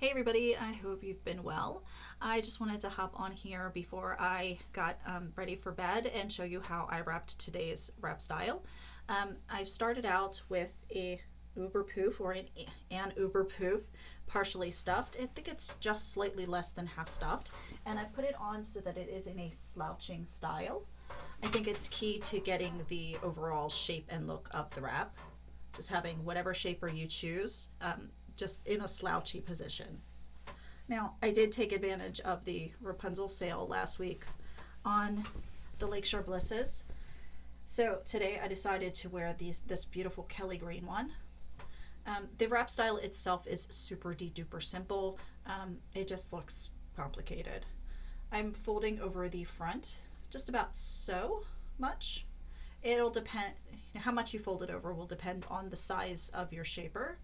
Hey everybody, I hope you've been well. I just wanted to hop on here before I got ready for bed and show you how I wrapped today's wrap style. I've started out with a Uber pouff or an Uber pouff, partially stuffed. I think it's just slightly less than half stuffed, and I put it on so that it is in a slouching style. I think it's key to getting the overall shape and look of the wrap. Just having whatever shaper you choose, just in a slouchy position. Now, I did take advantage of the Wrapunzel sale last week on the Lakeshore Blisses. So today I decided to wear this beautiful Kelly green one. The wrap style itself is super duper simple. It just looks complicated. I'm folding over the front just about so much. It'll depend, how much you fold it over will depend on the size of your shaper.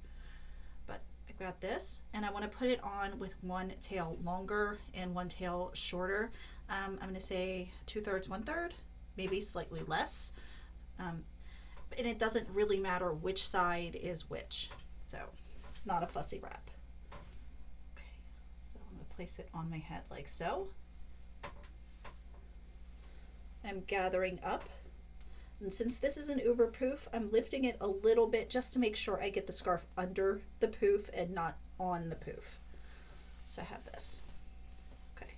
But I've got this, and I want to put it on with one tail longer and one tail shorter. I'm going to say 2/3, 1/3, maybe slightly less. And it doesn't really matter which side is which. So it's not a fussy wrap. Okay, so I'm going to place it on my head like so. I'm gathering up. And since this is an Uber pouff, I'm lifting it a little bit just to make sure I get the scarf under the pouff and not on the pouff. So I have this. Okay.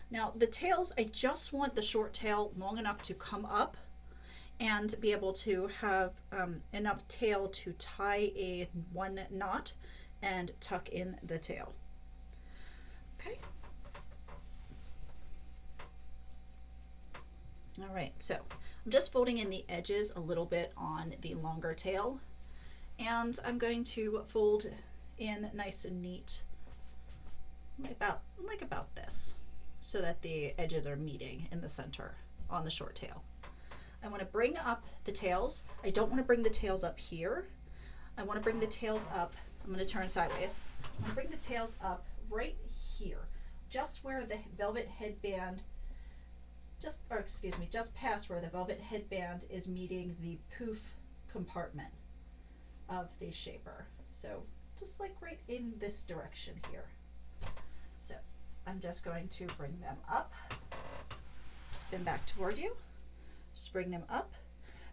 Now the tails, I just want the short tail long enough to come up and be able to have enough tail to tie a one knot and tuck in the tail. Okay. All right, so I'm just folding in the edges a little bit on the longer tail, and I'm going to fold in nice and neat, like about this, so that the edges are meeting in the center on the short tail. I want to bring up the tails. I don't want to bring the tails up here. I want to bring the tails up. I'm going to turn sideways. I'm going to bring the tails up right here, just where the velvet headband just past where the velvet headband is meeting the pouff compartment of the shaper. So just like right in this direction here. So I'm just going to bring them up, spin back toward you, just bring them up.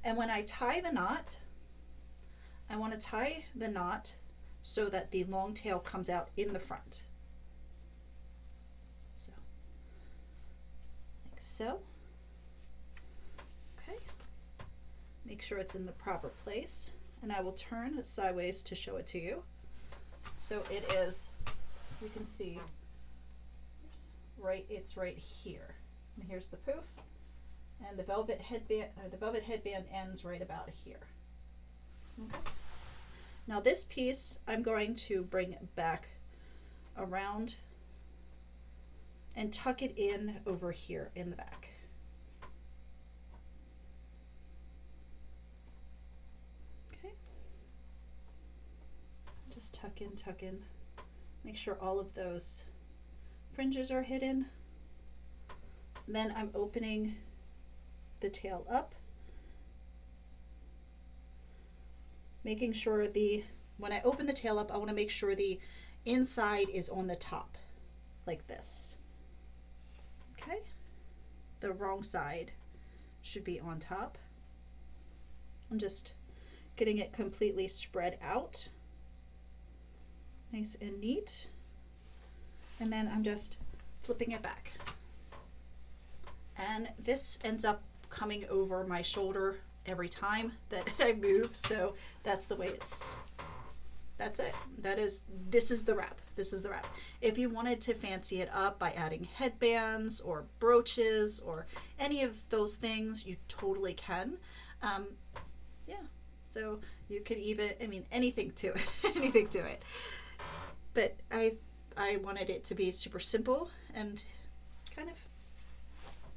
And when I tie the knot, I want to tie the knot so that the long tail comes out in the front. So, okay, make sure it's in the proper place, and I will turn sideways to show it to you. So it is, you can see, it's right here. And here's the pouff, and the velvet headband ends right about here. Okay. Now this piece I'm going to bring back around and tuck it in over here in the back. Okay. Just tuck in. Make sure all of those fringes are hidden. And then I'm opening the tail up, making sure when I open the tail up, I want to make sure the inside is on the top, like this. Okay, the wrong side should be on top. I'm just getting it completely spread out, nice and neat, and then I'm just flipping it back. And this ends up coming over my shoulder every time that I move, so that's the way that's it. This is the wrap. This is the wrap. If you wanted to fancy it up by adding headbands or brooches or any of those things, you totally can. Yeah, so you could even, anything to it, anything to it. But I wanted it to be super simple and kind of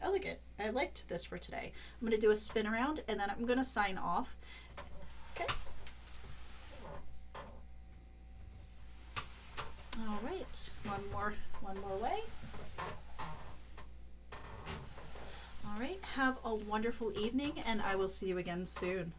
elegant. I liked this for today. I'm going to do a spin around, and then I'm going to sign off. Okay. All right, one more way. All right, have a wonderful evening, and I will see you again soon.